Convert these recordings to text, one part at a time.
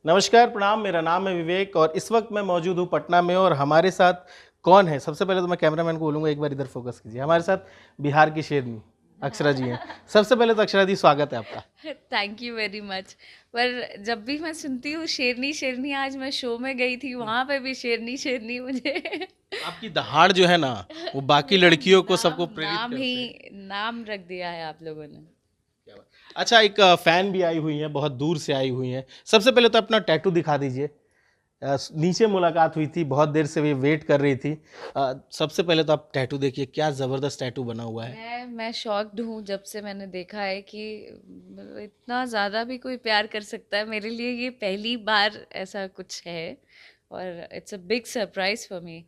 नमस्कार, प्रणाम। मेरा नाम है विवेक और इस वक्त मैं मौजूद हूँ पटना में। और हमारे साथ कौन है? सबसे पहले तो मैं कैमरामैन को बोलूँगा एक बार इधर फोकस कीजिए। हमारे साथ बिहार की शेरनी अक्षरा जी हैं। सबसे पहले तो अक्षरा जी, स्वागत है आपका। Thank you very much. पर जब भी मैं सुनती हूँ शेरनी शेरनी, आज मैं शो में गई थी वहां पे भी शेरनी शेरनी मुझे आपकी दहाड़ जो है ना, वो बाकी मेरा लड़कियों को सबको नाम प्रेरित नाम ही करते हैं। नाम रख दिया है आप लोगों ने। क्या बात। अच्छा, एक फैन भी आई हुई है, बहुत दूर से आई हुई है। सबसे पहले तो अपना टैटू दिखा दीजिए। नीचे मुलाकात हुई थी, बहुत देर से वे वेट कर रही थी। सबसे पहले तो आप टैटू देखिए, क्या ज़बरदस्त टैटू बना हुआ है। मैं शॉक्ड हूँ जब से मैंने देखा है कि इतना ज़्यादा भी कोई प्यार कर सकता है। मेरे लिए ये पहली बार ऐसा कुछ है और it's a big surprise for me.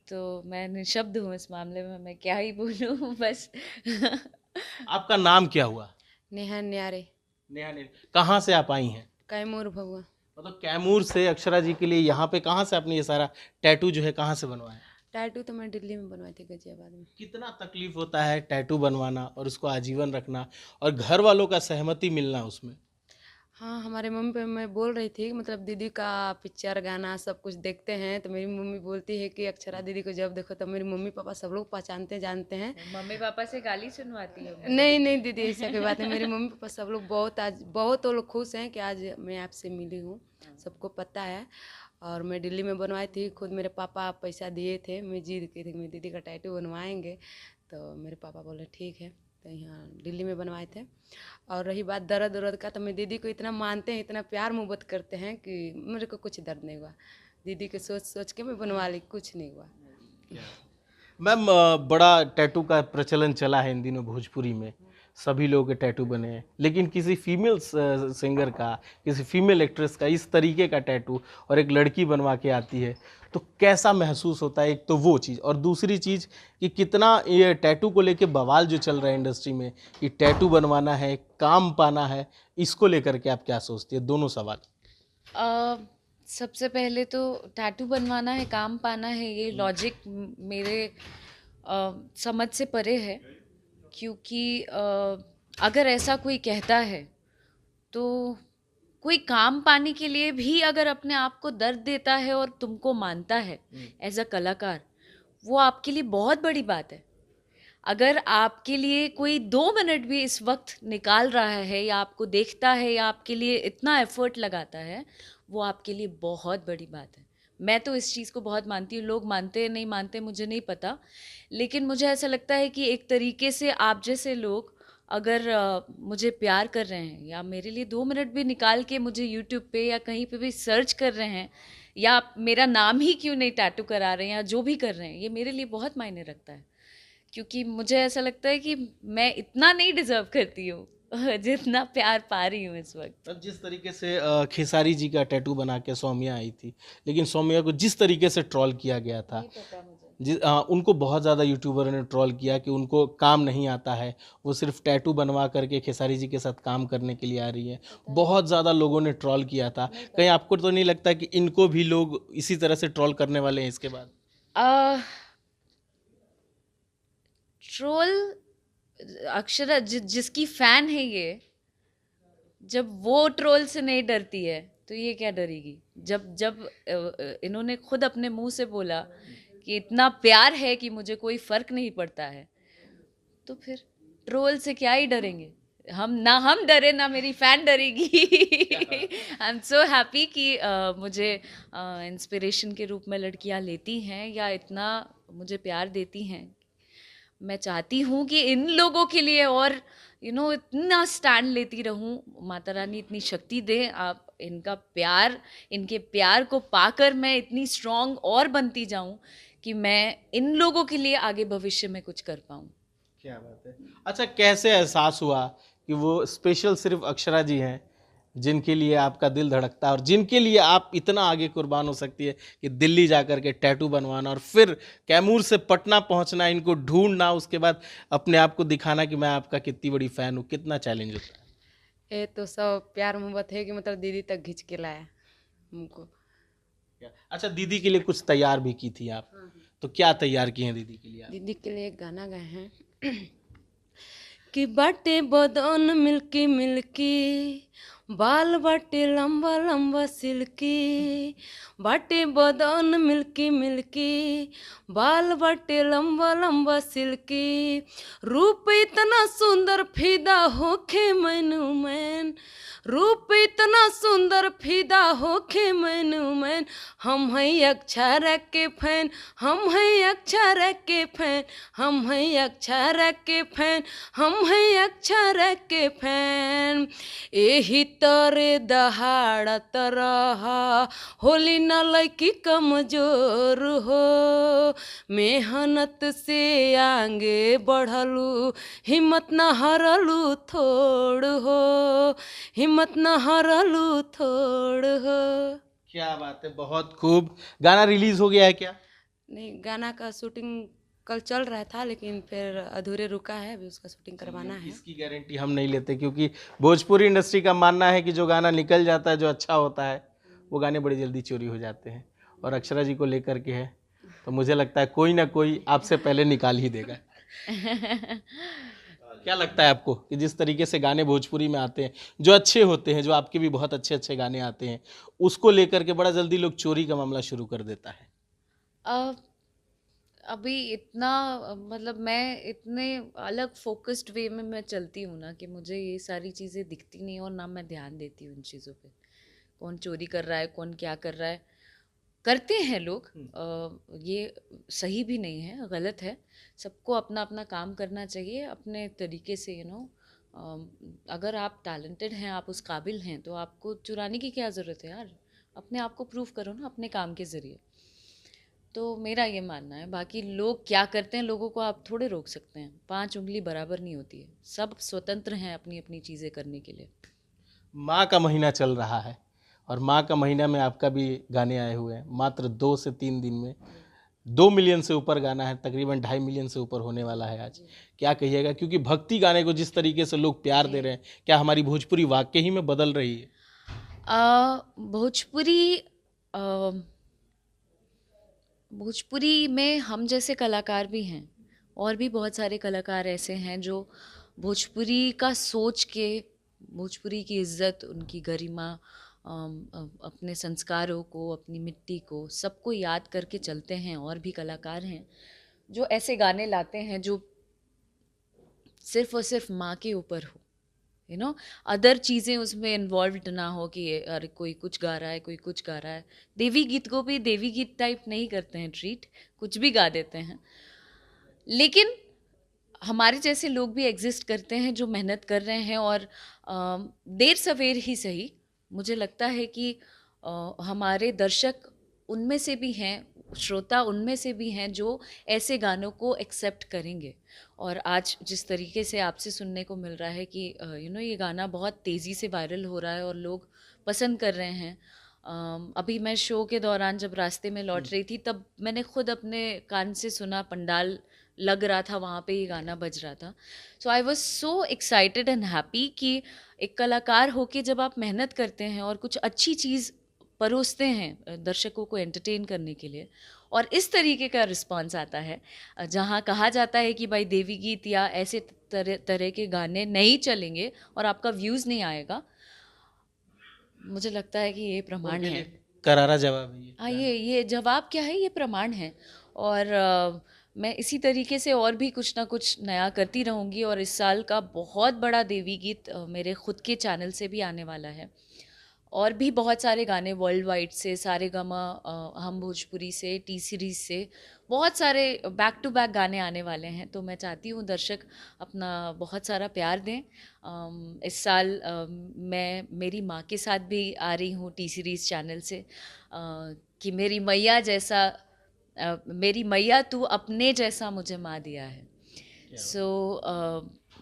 तो मैं निशब्द हूँ इस मामले में, मैं क्या ही बोलूँ बस आपका नाम क्या हुआ? नेहा न्यारे नेहा ने कहाँ से आप आई हैं? कैमूर भगवा। मतलब कैमूर से अक्षरा जी के लिए यहाँ पे कहाँ से आपने ये सारा टैटू जो है कहाँ से बनवाया? टैटू तो मैं दिल्ली में बनवाई थी, गाजियाबाद में। कितना तकलीफ होता है टैटू बनवाना और उसको आजीवन रखना और घर वालों का सहमति मिलना उसमें? हाँ, हमारे मम्मी पे मैं बोल रही थी, मतलब दीदी का पिक्चर गाना सब कुछ देखते हैं तो मेरी मम्मी बोलती है कि अक्षरा दीदी को जब देखो तो मेरी मम्मी पापा सब लोग पहचानते जानते हैं। मम्मी पापा से गाली सुनवाती हो? नहीं नहीं दीदी, ऐसा कोई बात नहीं। मेरे मम्मी पापा सब लोग बहुत, आज बहुत वो लोग खुश हैं कि आज मैं आपसे मिली हूँ, सबको पता है। और मैं दिल्ली में बनवाई थी, खुद मेरे पापा पैसा दिए थे, मैं जिद की थी कि मेरी दीदी का टैटू बनवाएंगे। तो मेरे पापा बोले ठीक है, तो यहाँ दिल्ली में बनवाए थे। और रही बात दर्द उर्द का, तो मैं दीदी को इतना मानते हैं, इतना प्यार मोहब्बत करते हैं कि मेरे को कुछ दर्द नहीं हुआ। दीदी के सोच सोच के मैं बनवा ली, कुछ नहीं हुआ। मैम, बड़ा टैटू का प्रचलन चला है इन दिनों भोजपुरी में। सभी लोगों के टैटू बने हैं, लेकिन किसी फीमेल सिंगर का, किसी फीमेल एक्ट्रेस का इस तरीके का टैटू और एक लड़की बनवा के आती है तो कैसा महसूस होता है? एक तो वो चीज़, और दूसरी चीज़ कि कितना ये टैटू को लेके बवाल जो चल रहा है इंडस्ट्री में कि टैटू बनवाना है, काम पाना है, इसको लेकर के आप क्या सोचती है? दोनों सवाल। अ, सबसे पहले तो टैटू बनवाना है काम पाना है, ये लॉजिक मेरे समझ से परे है। क्योंकि अगर ऐसा कोई कहता है तो कोई काम पाने के लिए भी अगर अपने आप को दर्द देता है और तुमको मानता है एज अ कलाकार, वो आपके लिए बहुत बड़ी बात है। अगर आपके लिए कोई 2 मिनट भी इस वक्त निकाल रहा है या आपको देखता है या आपके लिए इतना एफर्ट लगाता है, वो आपके लिए बहुत बड़ी बात है। मैं तो इस चीज़ को बहुत मानती हूँ। लोग मानते हैं नहीं मानते मुझे नहीं पता, लेकिन मुझे ऐसा लगता है कि एक तरीके से आप जैसे लोग अगर मुझे प्यार कर रहे हैं या मेरे लिए 2 मिनट भी निकाल के मुझे यूट्यूब पे या कहीं पे भी सर्च कर रहे हैं, या मेरा नाम ही क्यों नहीं टैटू करा रहे हैं या जो भी कर रहे हैं, ये मेरे लिए बहुत मायने रखता है। क्योंकि मुझे ऐसा लगता है कि मैं इतना नहीं डिजर्व करती हूँ जितना प्यार पा रही हूँ इस वक्त। अब जिस तरीके से खेसारी जी का टैटू बना के सौम्या आई थी, लेकिन सौम्या को जिस तरीके से ट्रोल किया गया था, नहीं पता मुझे। उनको बहुत ज़्यादा यूट्यूबर ने ट्रोल किया कि उनको काम नहीं आता है, वो सिर्फ टैटू बनवा करके खेसारी जी के साथ काम करने के लिए आ रही है। बहुत ज़्यादा लोगों ने ट्रोल किया था। नहीं कहीं पता। आपको तो नहीं लगता कि इनको भी लोग इसी तरह से ट्रोल करने वाले हैं इसके बाद? आ, ट्रोल अक्षरा जिसकी फैन है ये, जब वो ट्रोल से नहीं डरती है तो ये क्या डरेगी? जब जब इन्होंने खुद अपने मुंह से बोला कि इतना प्यार है कि मुझे कोई फर्क नहीं पड़ता है, तो फिर ट्रोल से क्या ही डरेंगे? हम डरे ना मेरी फैन डरेगी। आई एम सो हैप्पी कि मुझे इंस्पिरेशन के रूप में लड़कियां लेती हैं या इतना मुझे प्यार देती हैं। मैं चाहती हूँ कि इन लोगों के लिए और इतना स्टैंड लेती रहूँ। माता रानी इतनी शक्ति दे, आप इनका प्यार, इनके प्यार को पाकर मैं इतनी स्ट्रांग और बनती जाऊँ कि मैं इन लोगों के लिए आगे भविष्य में कुछ कर पाऊँ। क्या बात है। अच्छा, कैसे एहसास हुआ कि वो स्पेशल सिर्फ अक्षरा जी हैं जिनके लिए आपका दिल धड़कता है और जिनके लिए आप इतना आगे कुर्बान हो सकती है कि दिल्ली जा कर के टैटू बनवाना और फिर कैमूर से पटना पहुंचना, इनको ढूंढना, उसके बाद अपने आप को दिखाना कि मैं आपका कितनी बड़ी फ़ैन हूँ? कितना चैलेंज होता है? ये तो सब प्यार मोहब्बत है कि मतलब दीदी तक खींच के लाया हमको। अच्छा, दीदी के लिए कुछ तैयार भी की थी आप, तो क्या तैयार किए हैं दीदी के लिए आप? दीदी के लिए एक गाना गाए हैं कि बाटे बदन मिल्की मिल्की, बाल बाटे लंबा लंबा सिल्की, बाटे बदन मिल्की मिल्की, बाल बाटे लंबा लंबा सिल्की, रूप इतना सुंदर फिदा होखे मैनू मैन, रूप इतना सुंदर फिदा होखे मैनू मैन, हम हैं अक्षरा के फैन, हम हैं अक्षरा के फैन, हम हैं अक्षरा के फैन, हम हैं अक्षरा के फैन। एही तरे दहाड़त रहा होली न लैकी कमजोर हो, मेहनत से आगे बढ़लू हिम्मत न हरलू थोड़ हो, हिम्मत न हरलू थोड़ हो। क्या बात है, बहुत खूब। गाना रिलीज हो गया है क्या? नहीं, गाना का शूटिंग कल चल रहा था लेकिन फिर अधूरे रुका है, अभी उसका शूटिंग करवाना है। इसकी गारंटी हम नहीं लेते, क्योंकि भोजपुरी इंडस्ट्री का मानना है कि जो गाना निकल जाता है, जो अच्छा होता है, वो गाने बड़ी जल्दी चोरी हो जाते हैं। और अक्षरा जी को लेकर के है तो मुझे लगता है कोई ना कोई आपसे पहले निकाल ही देगा। क्या लगता है आपको कि जिस तरीके से गाने भोजपुरी में आते हैं, जो अच्छे होते हैं, जो आपके भी बहुत अच्छे अच्छे गाने आते हैं, उसको लेकर के बड़ा जल्दी लोग चोरी का मामला शुरू कर देता है? अ, अभी इतना मतलब मैं इतने अलग फोकस्ड वे में मैं चलती हूँ ना कि मुझे ये सारी चीज़ें दिखती नहीं और ना मैं ध्यान देती हूँ इन चीज़ों पे। कौन चोरी कर रहा है, कौन क्या कर रहा है, करते हैं लोग। ये सही भी नहीं है, गलत है। सबको अपना अपना काम करना चाहिए अपने तरीके से, अगर आप टैलेंटेड हैं, आप उस काबिल हैं, तो आपको चुराने की क्या ज़रूरत है यार। अपने आप को प्रूव करो ना अपने काम के ज़रिए। तो मेरा ये मानना है। बाकी लोग क्या करते हैं, लोगों को आप थोड़े रोक सकते हैं। 5 उंगली बराबर नहीं होती है, सब स्वतंत्र हैं अपनी अपनी चीज़ें करने के लिए। माँ का महीना चल रहा है और माँ का महीना में आपका भी गाने आए हुए हैं। मात्र 2 से 3 दिन में 2 मिलियन से ऊपर गाना है, तकरीबन 2.5 मिलियन से ऊपर होने वाला है आज। क्या कहिएगा, क्योंकि भक्ति गाने को जिस तरीके से लोग प्यार दे रहे हैं, क्या हमारी भोजपुरी वाकई में बदल रही है? भोजपुरी भोजपुरी में हम जैसे कलाकार भी हैं, और भी बहुत सारे कलाकार ऐसे हैं जो भोजपुरी का सोच के, भोजपुरी की इज़्ज़त, उनकी गरिमा, अपने संस्कारों को, अपनी मिट्टी को, सबको याद करके चलते हैं। और भी कलाकार हैं जो ऐसे गाने लाते हैं जो सिर्फ़ और सिर्फ माँ के ऊपर हो, अदर चीज़ें उसमें इन्वॉल्व्ड ना हो कि अरे कोई कुछ गा रहा है, कोई कुछ गा रहा है। देवी गीत को भी देवी गीत टाइप नहीं करते हैं ट्रीट, कुछ भी गा देते हैं। लेकिन हमारे जैसे लोग भी एग्जिस्ट करते हैं जो मेहनत कर रहे हैं, और देर सवेर ही सही, मुझे लगता है कि हमारे दर्शक उनमें से भी हैं, श्रोता उनमें से भी हैं जो ऐसे गानों को एक्सेप्ट करेंगे। और आज जिस तरीके से आपसे सुनने को मिल रहा है कि ये गाना बहुत तेज़ी से वायरल हो रहा है और लोग पसंद कर रहे हैं। अभी मैं शो के दौरान जब रास्ते में लौट रही थी, तब मैंने खुद अपने कान से सुना, पंडाल लग रहा था, वहाँ पे ये गाना बज रहा था। So I was so excited and happy कि एक कलाकार होके जब आप मेहनत करते हैं और कुछ अच्छी चीज़ परोसते हैं दर्शकों को एंटरटेन करने के लिए, और इस तरीके का रिस्पांस आता है, जहाँ कहा जाता है कि भाई देवी गीत या ऐसे तरह के गाने नहीं चलेंगे और आपका व्यूज़ नहीं आएगा, मुझे लगता है कि ये प्रमाण है। करारा जवाब है ये। हाँ, ये जवाब क्या है, ये प्रमाण है। और मैं इसी तरीके से और भी कुछ ना कुछ नया करती रहूँगी। और इस साल का बहुत बड़ा देवी गीत मेरे खुद के चैनल से भी आने वाला है, और भी बहुत सारे गाने वर्ल्ड वाइड से, सारेगामा, हम भोजपुरी से, टी सीरीज़ से, बहुत सारे बैक टू बैक गाने आने वाले हैं। तो मैं चाहती हूँ दर्शक अपना बहुत सारा प्यार दें। इस साल मैं मेरी माँ के साथ भी आ रही हूँ टी सीरीज़ चैनल से, कि मेरी मैया जैसा, मेरी मैया तू अपने जैसा मुझे माँ दिया है। सो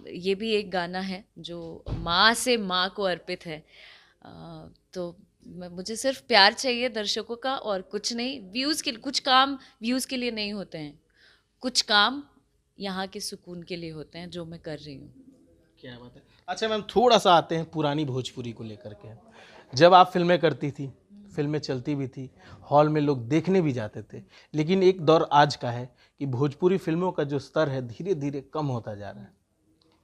ये भी एक गाना है जो माँ से माँ को अर्पित है। तो मुझे सिर्फ प्यार चाहिए दर्शकों का और कुछ नहीं। व्यूज़ के, कुछ काम व्यूज़ के लिए नहीं होते हैं, कुछ काम यहाँ के सुकून के लिए होते हैं, जो मैं कर रही हूँ। क्या बात है। अच्छा मैम, थोड़ा सा आते हैं पुरानी भोजपुरी को लेकर के। जब आप फिल्में करती थी, फिल्में चलती भी थी, हॉल में लोग देखने भी जाते थे, लेकिन एक दौर आज का है कि भोजपुरी फिल्मों का जो स्तर है धीरे धीरे कम होता जा रहा है।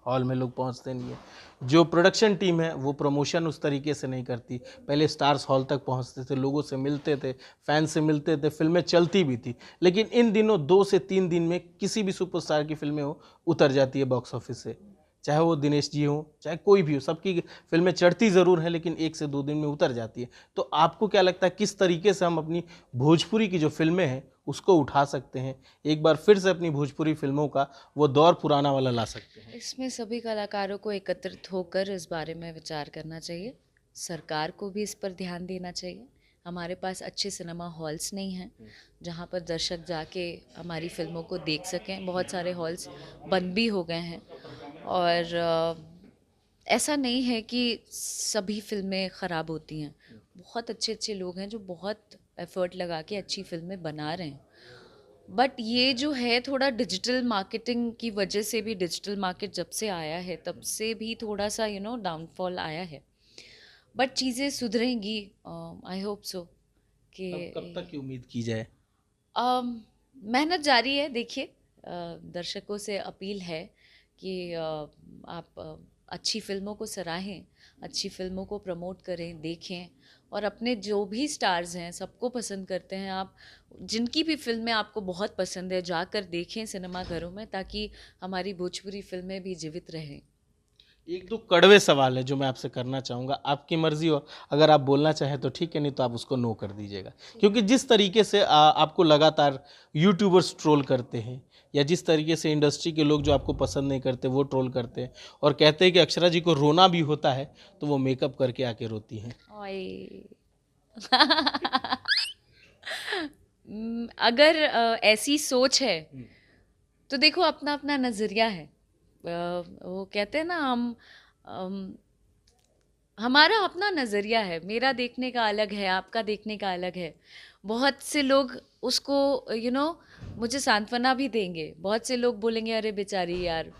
हॉल में लोग पहुंचते नहीं है। जो प्रोडक्शन टीम है वो प्रमोशन उस तरीके से नहीं करती। पहले स्टार्स हॉल तक पहुंचते थे, लोगों से मिलते थे, फैन से मिलते थे, फिल्में चलती भी थी। लेकिन इन दिनों 2 से 3 दिन में किसी भी सुपरस्टार की फिल्में हो उतर जाती है बॉक्स ऑफिस से। चाहे वो दिनेश जी हो, चाहे कोई भी हो, सबकी फिल्में चढ़ती ज़रूर हैं लेकिन 1 से 2 दिन में उतर जाती है। तो आपको क्या लगता है किस तरीके से हम अपनी भोजपुरी की जो फिल्में हैं उसको उठा सकते हैं, एक बार फिर से अपनी भोजपुरी फिल्मों का वो दौर पुराना वाला ला सकते हैं? इसमें सभी कलाकारों को एकत्रित होकर इस बारे में विचार करना चाहिए। सरकार को भी इस पर ध्यान देना चाहिए। हमारे पास अच्छे सिनेमा हॉल्स नहीं हैं जहाँ पर दर्शक जाके हमारी फिल्मों को देख सकें। बहुत सारे हॉल्स बंद भी हो गए हैं और ऐसा नहीं है कि सभी फिल्में ख़राब होती हैं। बहुत अच्छे अच्छे लोग हैं जो बहुत एफ़र्ट लगा के अच्छी फिल्में बना रहे हैं। बट ये जो है थोड़ा डिजिटल मार्केटिंग की वजह से भी, डिजिटल मार्केट जब से आया है तब से भी थोड़ा सा डाउनफॉल आया है। बट चीज़ें सुधरेंगी, आई होप सो कि कब तक की उम्मीद की जाए? मेहनत जारी है। देखिए, दर्शकों से अपील है कि आप अच्छी फिल्मों को सराहें, अच्छी फिल्मों को प्रमोट करें, देखें और अपने जो भी स्टार्स हैं सबको पसंद करते हैं आप, जिनकी भी फिल्में आपको बहुत पसंद है जाकर देखें सिनेमा घरों में, ताकि हमारी भोजपुरी फिल्में भी जीवित रहें। एक दो कड़वे सवाल है जो मैं आपसे करना चाहूँगा, आपकी मर्जी हो, अगर आप बोलना चाहें तो ठीक है, नहीं तो आप उसको नो कर दीजिएगा। क्योंकि जिस तरीके से आपको लगातार यूट्यूबर्स ट्रोल करते हैं या जिस तरीके से इंडस्ट्री के लोग जो आपको पसंद नहीं करते वो ट्रोल करते हैं और कहते हैं कि अक्षरा जी को रोना भी होता है तो वो मेकअप करके आके रोती हैं। ओए अगर ऐसी सोच है तो देखो, अपना अपना नज़रिया है। वो कहते हैं ना, अम, हमारा अपना नज़रिया है। मेरा देखने का अलग है, आपका देखने का अलग है। बहुत से लोग उसको मुझे सांत्वना भी देंगे। बहुत से लोग बोलेंगे अरे बेचारी यार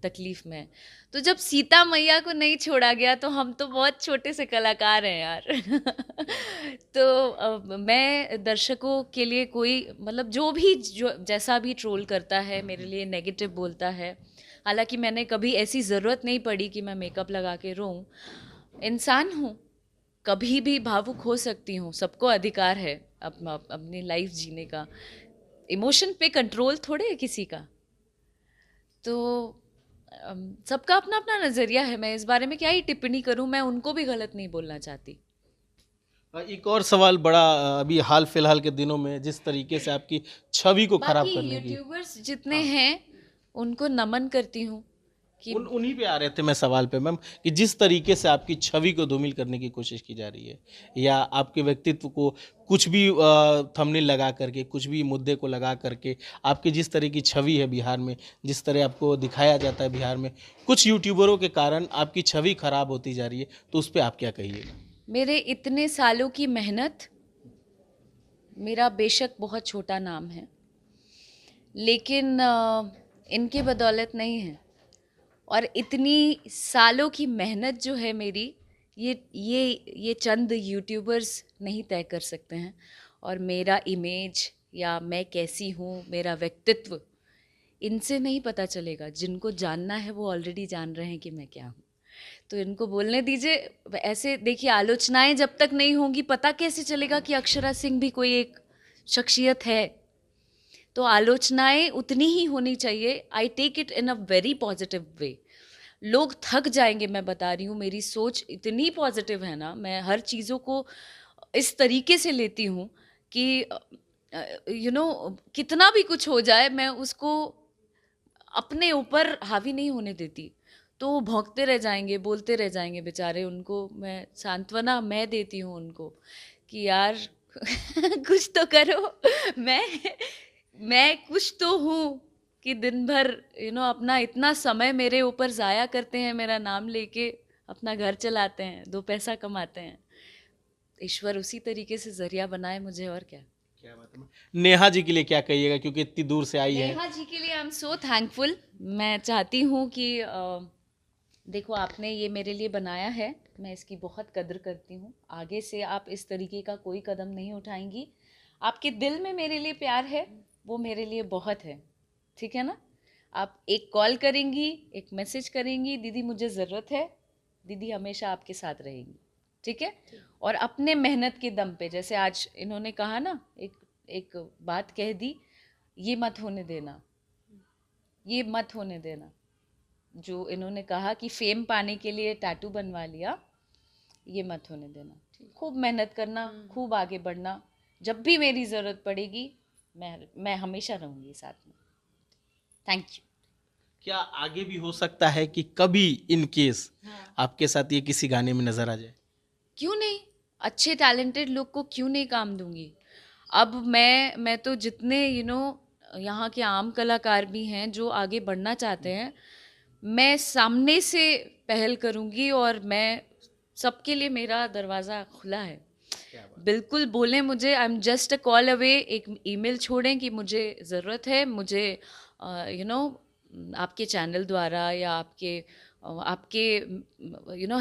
तकलीफ़ में है। तो जब सीता मैया को नहीं छोड़ा गया तो हम तो बहुत छोटे से कलाकार हैं यार। तो मैं दर्शकों के लिए कोई मतलब जो जैसा भी ट्रोल करता है, मेरे लिए नेगेटिव बोलता है, हालाँकि मैंने कभी ऐसी ज़रूरत नहीं पड़ी कि मैं मेकअप लगा के रोऊँ। इंसान हूँ, कभी भी भावुक हो सकती हूँ, सबको अधिकार है अपनी लाइफ जीने का। इमोशन पे कंट्रोल थोड़े है किसी का। तो सबका अपना अपना नज़रिया है। मैं इस बारे में क्या ही टिप्पणी करूँ, मैं उनको भी गलत नहीं बोलना चाहती। एक और सवाल बड़ा अभी हाल फिलहाल के दिनों में जिस तरीके से आपकी छवि को खराब बाकी करने की, यूट्यूबर्स जितने हैं उनको नमन करती हूँ कि उन्हीं पे आ रहे थे मैं सवाल पे मैम, कि जिस तरीके से आपकी छवि को धूमिल करने की कोशिश की जा रही है या आपके व्यक्तित्व को कुछ भी थंबनेल लगा करके, कुछ भी मुद्दे को लगा करके, आपकी जिस तरह की छवि है बिहार में, जिस तरह आपको दिखाया जाता है बिहार में, कुछ यूट्यूबरों के कारण आपकी छवि खराब होती जा रही है, तो उस पर आप क्या कहिएगा? मेरे इतने सालों की मेहनत, मेरा बेशक बहुत छोटा नाम है, लेकिन इनके बदौलत नहीं है। और इतनी सालों की मेहनत जो है मेरी, ये चंद यूट्यूबर्स नहीं तय कर सकते हैं। और मेरा इमेज या मैं कैसी हूँ, मेरा व्यक्तित्व इनसे नहीं पता चलेगा। जिनको जानना है वो ऑलरेडी जान रहे हैं कि मैं क्या हूँ। तो इनको बोलने दीजिए। ऐसे देखिए, आलोचनाएं जब तक नहीं होंगी पता कैसे चलेगा कि अक्षरा सिंह भी कोई एक शख्सियत है। तो आलोचनाएं उतनी ही होनी चाहिए। I take it in a very positive way. लोग थक जाएंगे, मैं बता रही हूँ। मेरी सोच इतनी पॉजिटिव है ना, मैं हर चीज़ों को इस तरीके से लेती हूँ कि कितना भी कुछ हो जाए मैं उसको अपने ऊपर हावी नहीं होने देती। तो वो भौंकते रह जाएंगे, बोलते रह जाएंगे बेचारे। उनको मैं सांत्वना मैं देती हूँ उनको कि यार कुछ तो करो। मैं मैं कुछ तो हूँ कि दिन भर अपना इतना समय मेरे ऊपर ज़ाया करते हैं, मेरा नाम लेके अपना घर चलाते हैं, 2 पैसा कमाते हैं। ईश्वर उसी तरीके से ज़रिया बनाए मुझे, और क्या। क्या बात है। नेहा जी के लिए क्या कहिएगा, क्योंकि इतनी दूर से आई है? नेहा जी के लिए आई एम सो थैंकफुल। मैं चाहती हूँ कि देखो, आपने ये मेरे लिए बनाया है, मैं इसकी बहुत कद्र करती हूँ। आगे से आप इस तरीके का कोई कदम नहीं उठाएंगी। आपके दिल में मेरे लिए प्यार है, वो मेरे लिए बहुत है, ठीक है ना। आप एक कॉल करेंगी, एक मैसेज करेंगी, दीदी मुझे ज़रूरत है, दीदी हमेशा आपके साथ रहेंगी, ठीक है। और अपने मेहनत के दम पे, जैसे आज इन्होंने कहा ना, एक बात कह दी, ये मत होने देना, ये मत होने देना। जो इन्होंने कहा कि फेम पाने के लिए टैटू बनवा लिया, ये मत होने देना। खूब मेहनत करना, खूब आगे बढ़ना, जब भी मेरी ज़रूरत पड़ेगी मैं हमेशा रहूँगी साथ में। Thank you. क्या आगे भी हो सकता है कि कभी इन केस आपके साथ ये किसी गाने में नजर आ जाए? क्यों नहीं, अच्छे टैलेंटेड लोग को क्यों नहीं काम दूंगी। अब मैं तो जितने यहाँ के आम कलाकार भी हैं जो आगे बढ़ना चाहते हैं, मैं सामने से पहल करूँगी और मैं सबके लिए, मेरा दरवाज़ा खुला है। बिल्कुल बोलें मुझे, I am just a call away, एक ईमेल छोड़ें कि मुझे ज़रूरत है, मुझे आपके चैनल द्वारा या आपके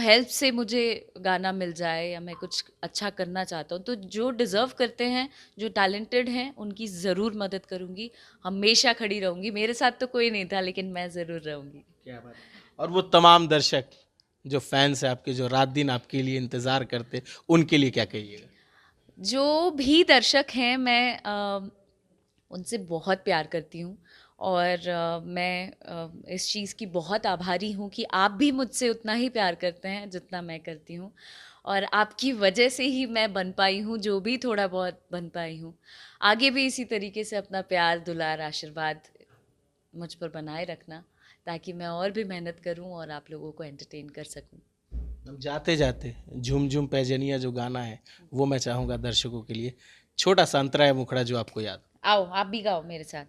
हेल्प से मुझे गाना मिल जाए या मैं कुछ अच्छा करना चाहता हूँ, तो जो डिज़र्व करते हैं, जो टैलेंटेड हैं, उनकी ज़रूर मदद करूँगी, हमेशा खड़ी रहूँगी। मेरे साथ तो कोई नहीं था, लेकिन मैं ज़रूर रहूँगी। क्या बात है। और वो तमाम दर्शक जो फैंस हैं आपके, जो रात दिन आपके लिए इंतजार करते, उनके लिए क्या कहिएगा? जो भी दर्शक हैं, मैं उनसे बहुत प्यार करती हूँ और मैं इस चीज़ की बहुत आभारी हूँ कि आप भी मुझसे उतना ही प्यार करते हैं जितना मैं करती हूँ, और आपकी वजह से ही मैं बन पाई हूँ जो भी थोड़ा बहुत बन पाई हूँ। आगे भी इसी तरीके से अपना प्यार, दुलार, आशीर्वाद मुझ पर बनाए रखना, ताकि मैं और भी मेहनत करूँ और आप लोगों को एंटरटेन कर सकूँ। हम जाते जाते झूम झूम पैजनिया जो गाना है वो मैं चाहूँगा दर्शकों के लिए, छोटा सा अंतरा है मुखड़ा जो आपको याद। आओ आप भी गाओ मेरे साथ।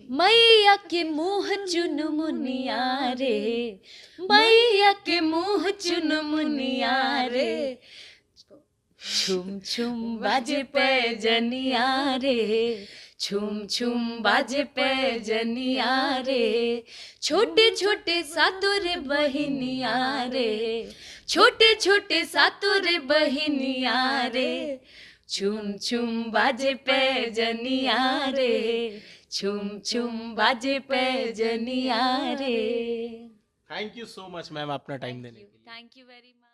मैया के मुँह चुन मुनिया रे, मैया के मुँह चुन मुनिया रे, छुम छुम बाजे पैजनिया रे, छुम छुम बाजे पैजनिया रे, छोटे छोटे सातुर बहिनिया रे, छोटे छोटे सातुर बहिनिया रे, छुम छुम बाजे पैजनिया रे, छुम छुम बाजे पैजनिया रे। Thank you so much ma'am अपना टाइम देने के लिए। Thank you very much.